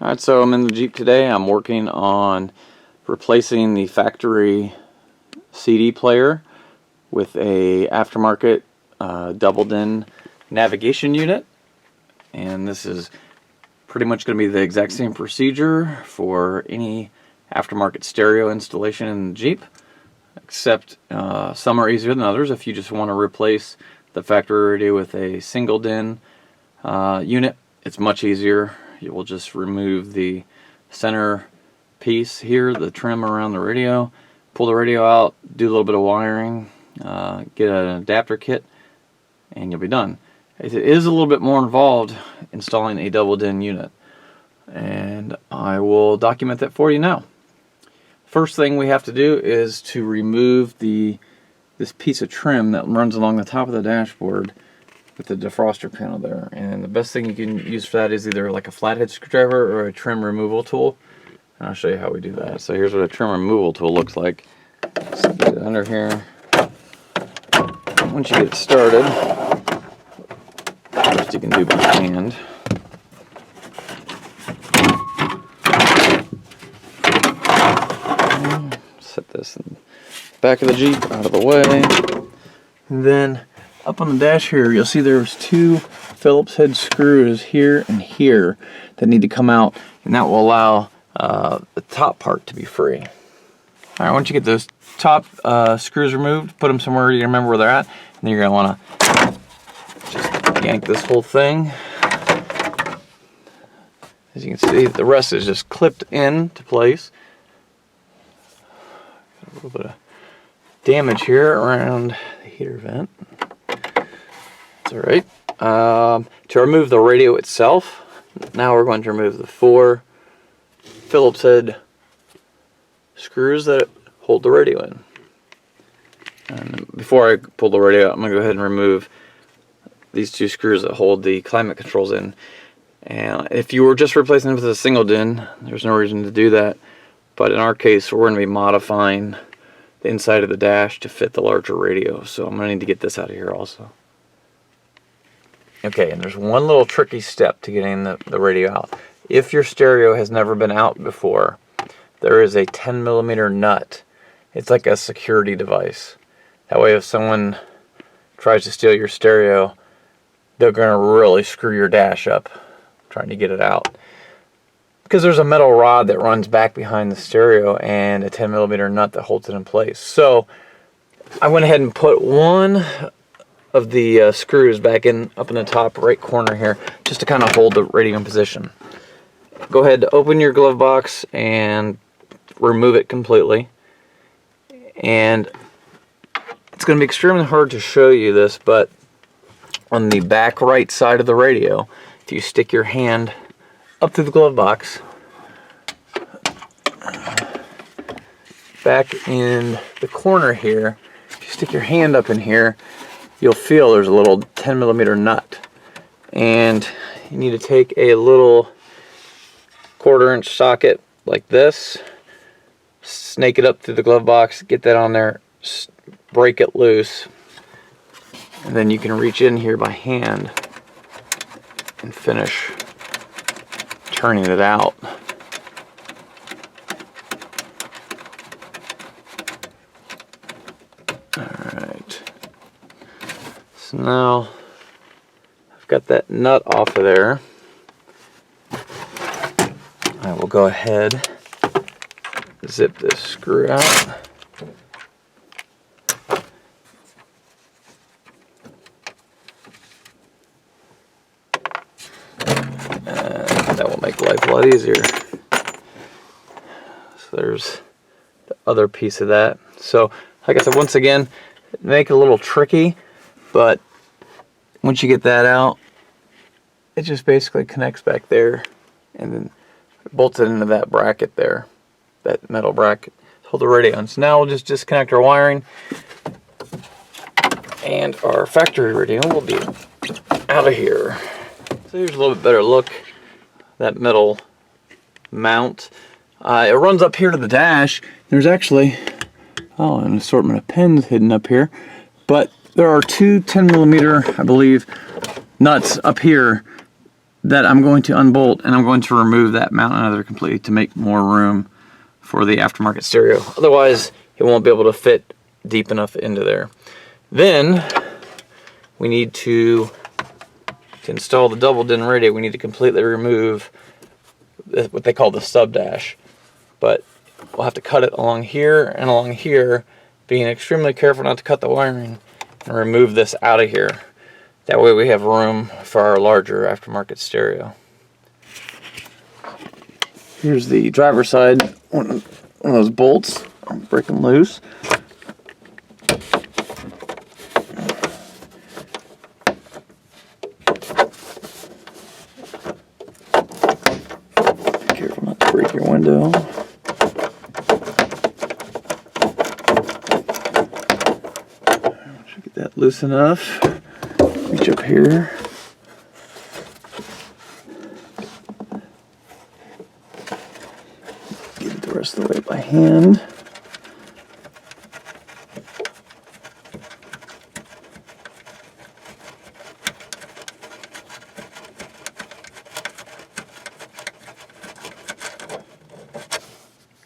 Alright, so I'm in the Jeep today. I'm working on replacing the factory CD player with a aftermarket doubled-in navigation unit. And this is pretty much going to be the exact same procedure for any aftermarket stereo installation in the Jeep, except some are easier than others. If you just want to replace the factory radio with a single DIN unit, it's much easier. You will just remove the center piece here, the trim around the radio, pull the radio out, do a little bit of wiring, get an adapter kit, and you'll be done. It is a little bit more involved installing a double DIN unit, and I will document that for you now. First thing we have to do is to remove this piece of trim that runs along the top of the dashboard with the defroster panel there. And the best thing you can use for that is either like a flathead screwdriver or a trim removal tool. And I'll show you how we do that. So here's what a trim removal tool looks like. So get it under here. Once you get it started, first you can do by hand. Set this in the back of the Jeep out of the way. And then up on the dash here, you'll see there's two Phillips head screws here and here that need to come out, and that will allow the top part to be free. Alright, once you get those top screws removed, put them somewhere you remember where they're at, and then you're going to want to just yank this whole thing. As you can see, the rest is just clipped into place. Got a little bit of damage here around the heater vent. Alright, to remove the radio itself, now we're going to remove the four Phillips head screws that hold the radio in. And before I pull the radio out, I'm going to go ahead and remove these two screws that hold the climate controls in. And if you were just replacing them with a single DIN, there's no reason to do that. But in our case, we're going to be modifying the inside of the dash to fit the larger radio. So I'm going to need to get this out of here also. Okay, and there's one little tricky step to getting the radio out. If your stereo has never been out before, there is a 10mm nut. It's like a security device. That way if someone tries to steal your stereo, they're going to really screw your dash up trying to get it out. Because there's a metal rod that runs back behind the stereo and a 10mm nut that holds it in place. So I went ahead and put one of the screws back up in the top right corner here, just to kind of hold the radio in position. Go ahead, open your glove box and remove it completely. And it's going to be extremely hard to show you this, but on the back right side of the radio, if you stick your hand up through the glove box, back in the corner here, if you stick your hand up in here, you'll feel there's a little 10mm nut, and you need to take a little 1/4-inch socket like this, snake it up through the glove box, get that on there, break it loose, and then you can reach in here by hand and finish turning it out. Alright. So now I've got that nut off of there. I will go ahead, zip this screw out. And that will make life a lot easier. So there's the other piece of that. So like I said, once again, make it a little tricky, but once you get that out, it just basically connects back there and then bolts it into that bracket there, that metal bracket to hold the radio on. So now we'll just disconnect our wiring, and our factory radio will be out of here. So here's a little bit better look. That metal mount. It runs up here to the dash. There's actually an assortment of pins hidden up here, but there are two 10mm, I believe, nuts up here that I'm going to unbolt, and I'm going to remove that mount and other completely to make more room for the aftermarket stereo. Otherwise, it won't be able to fit deep enough into there. Then we need to install the double-din radio. We need to completely remove what they call the sub dash, but we'll have to cut it along here and along here, being extremely careful not to cut the wiring, and remove this out of here. That way we have room for our larger aftermarket stereo. Here's the driver's side, one of those bolts. I'll break them loose. Careful not to break your window. Should get that loose enough. Reach up here. Get it the rest of the way by hand.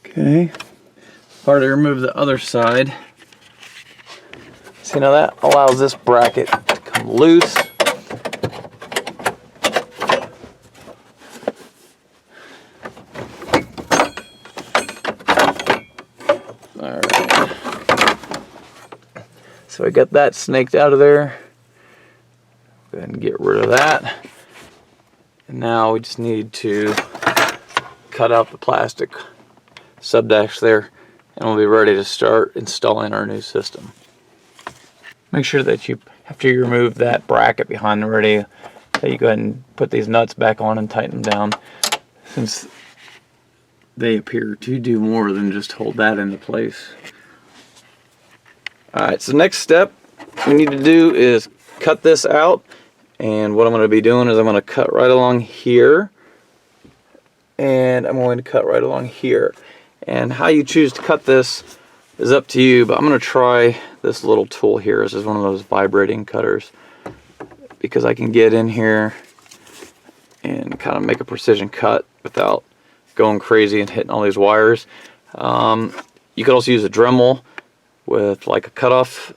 Okay. Hard to remove the other side. See, now that allows this bracket to come loose. Alright. So I got that snaked out of there. Go ahead and get rid of that. And now we just need to cut out the plastic sub dash there, and we'll be ready to start installing our new system. Make sure that you, after you remove that bracket behind the radio, that you go ahead and put these nuts back on and tighten them down, since they appear to do more than just hold that into place. Alright, so next step we need to do is cut this out, and what I'm going to be doing is I'm going to cut right along here, and I'm going to cut right along here. And how you choose to cut this is up to you, but I'm going to try this little tool here. This is one of those vibrating cutters, because I can get in here and kind of make a precision cut without going crazy and hitting all these wires. You could also use a Dremel with like a cutoff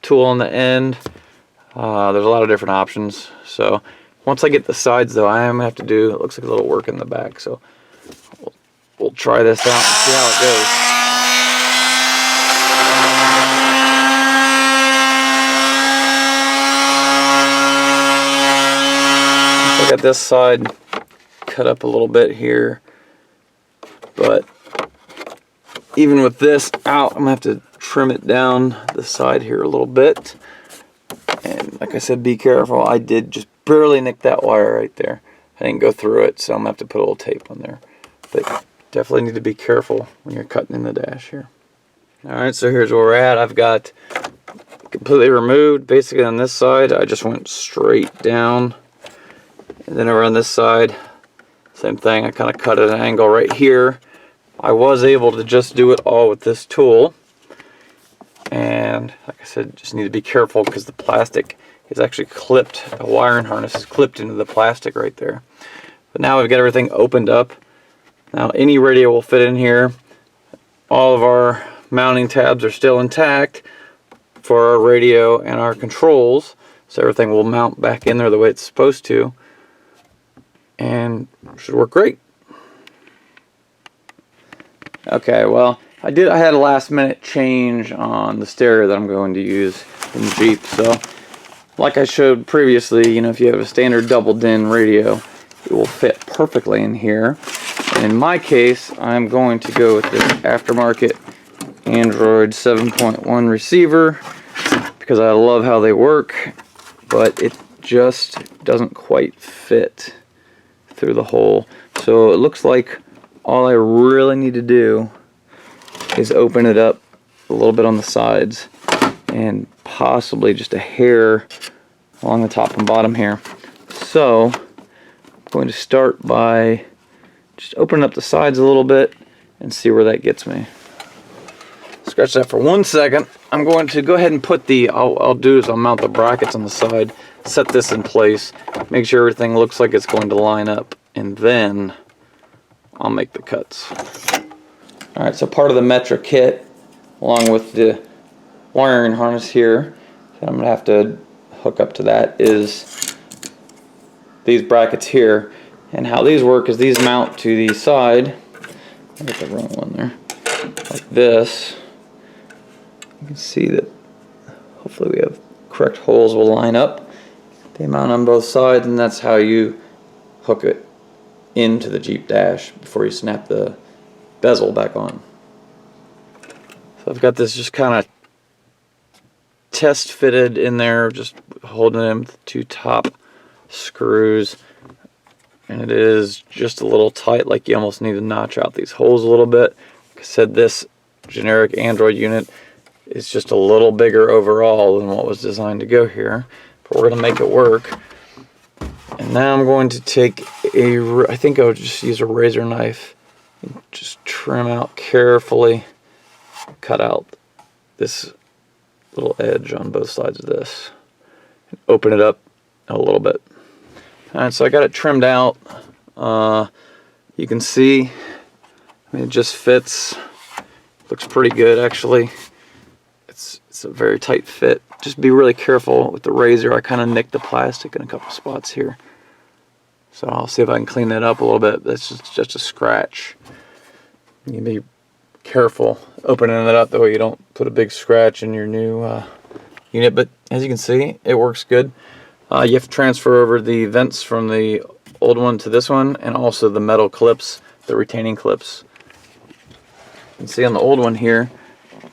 tool on the end. There's a lot of different options. So once I get the sides though, I am going to have to do, it looks like a little work in the back. So we'll try this out and see how it goes. So I got this side cut up a little bit here, but even with this out, I'm going to have to trim it down the side here a little bit. And like I said, be careful. I did just barely nick that wire right there. I didn't go through it, so I'm going to have to put a little tape on there. But definitely need to be careful when you're cutting in the dash here. Alright, so here's where we're at. I've got completely removed. Basically on this side, I just went straight down. And then over on this side, same thing. I kind of cut at an angle right here. I was able to just do it all with this tool. And like I said, just need to be careful because the plastic is actually clipped. The wiring harness is clipped into the plastic right there. But now we've got everything opened up. Now any radio will fit in here. All of our mounting tabs are still intact for our radio and our controls, so everything will mount back in there the way it's supposed to, and should work great. Okay, well, I had a last minute change on the stereo that I'm going to use in the Jeep. So like I showed previously, you know, if you have a standard double din radio, it will fit perfectly in here. And in my case, I'm going to go with this aftermarket Android 7.1 receiver because I love how they work, but it just doesn't quite fit through the hole. So it looks like all I really need to do is open it up a little bit on the sides and possibly just a hair along the top and bottom here. So I'm going to start by just opening up the sides a little bit and see where that gets me. Scratch that for 1 second. I'm going to go ahead and put the, I'll do is I'll mount the brackets on the side. set this in place, make sure everything looks like it's going to line up, and then I'll make the cuts. Alright, so part of the metric kit, along with the wiring harness here, that I'm going to have to hook up to that, is these brackets here. And how these work is these mount to the side. I got the wrong one there. Like this. You can see that hopefully we have correct holes will line up. They mount on both sides, and that's how you hook it into the Jeep dash before you snap the bezel back on. So I've got this just kind of test fitted in there, just holding them with the two top screws. And it is just a little tight, like you almost need to notch out these holes a little bit. Like I said, this generic Android unit is just a little bigger overall than what was designed to go here. But we're going to make it work. And now I'm going to take I think I would just use a razor knife and just trim out carefully, cut out this little edge on both sides of this, and open it up a little bit. Alright, so I got it trimmed out. You can see, I mean, it just fits. Looks pretty good, actually. It's a very tight fit. Just be really careful with the razor. I kind of nicked the plastic in a couple spots here. So I'll see if I can clean that up a little bit. That's just a scratch. You be careful opening it up that way you don't put a big scratch in your new unit. But as you can see, it works good. You have to transfer over the vents from the old one to this one, and also the metal clips, the retaining clips. You can see on the old one here,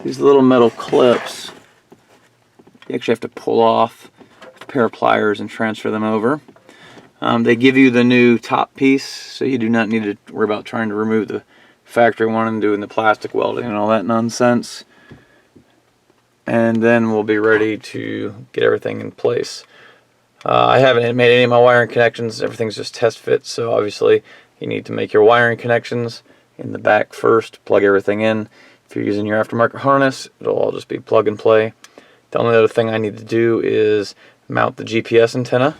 these little metal clips, you actually have to pull off with a pair of pliers and transfer them over. They give you the new top piece, so you do not need to worry about trying to remove the factory one and doing the plastic welding and all that nonsense. And then we'll be ready to get everything in place. I haven't made any of my wiring connections. Everything's just test fit, so obviously you need to make your wiring connections in the back first, plug everything in. If you're using your aftermarket harness, it'll all just be plug and play. The only other thing I need to do is mount the GPS antenna,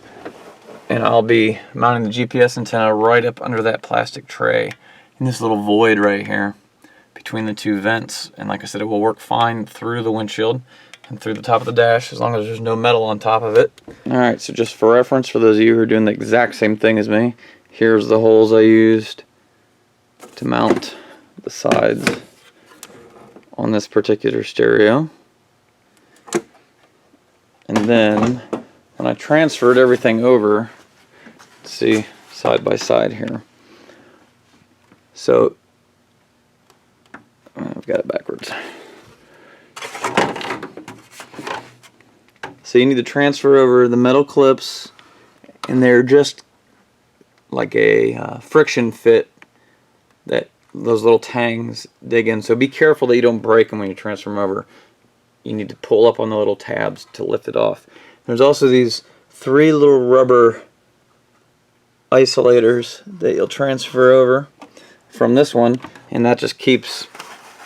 and I'll be mounting the GPS antenna right up under that plastic tray in this little void right here between the two vents. And like I said, it will work fine through the windshield and through the top of the dash as long as there's no metal on top of it. Alright, so just for reference, for those of you who are doing the exact same thing as me, here's the holes I used to mount the sides on this particular stereo. And then when I transferred everything over, see, side by side here. So I've got it backwards. So you need to transfer over the metal clips, and they're just like a friction fit that those little tangs dig in. So be careful that you don't break them when you transfer them over. You need to pull up on the little tabs to lift it off. There's also these 3 little rubber isolators that you'll transfer over from this one, and that just keeps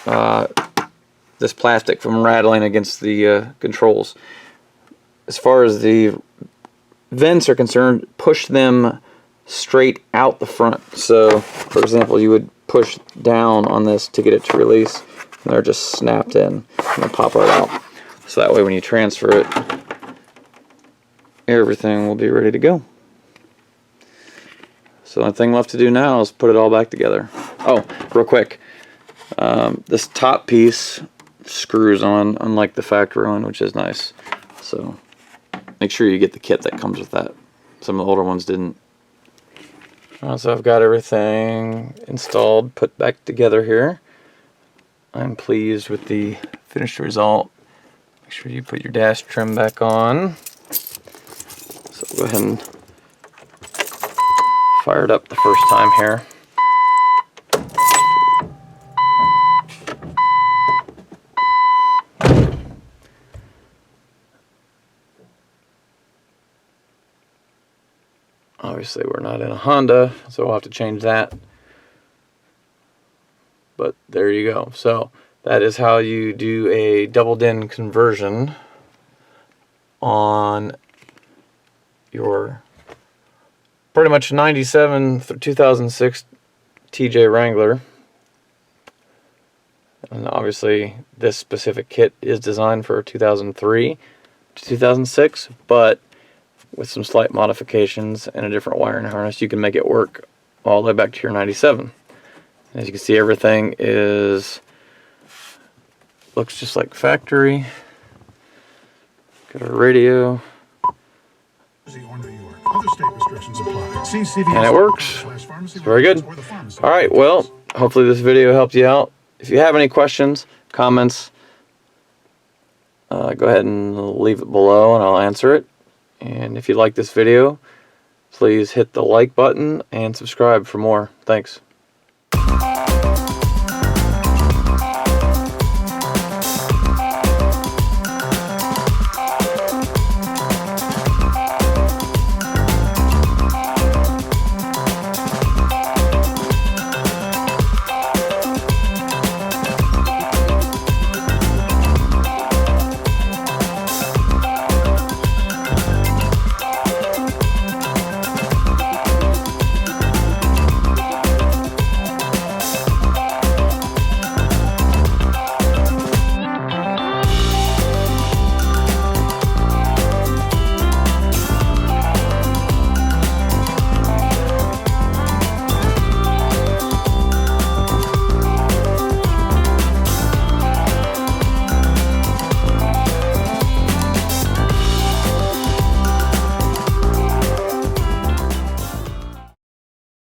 this plastic from rattling against the controls. As far as the vents are concerned, push them straight out the front. So, for example, you would push down on this to get it to release, and they're just snapped in and they'll pop right out. So that way when you transfer it, everything will be ready to go. So the only thing left to do now is put it all back together. Oh, real quick, this top piece screws on, unlike the factory one, which is nice. So make sure you get the kit that comes with that. Some of the older ones didn't. So I've got everything installed, put back together here. I'm pleased with the finished result. Make sure you put your dash trim back on. So go ahead and fire it up the first time here. Obviously we're not in a Honda, so we'll have to change that. But there you go. So that is how you do a double DIN conversion on your pretty much 97 through 2006 TJ Wrangler. And obviously this specific kit is designed for 2003 to 2006, but with some slight modifications and a different wiring harness, you can make it work all the way back to your 97. As you can see, everything looks just like factory. Got our radio. And it works. It's very good. Alright, well, hopefully this video helped you out. If you have any questions, comments, go ahead and leave it below and I'll answer it. And if you like this video, please hit the like button and subscribe for more. Thanks.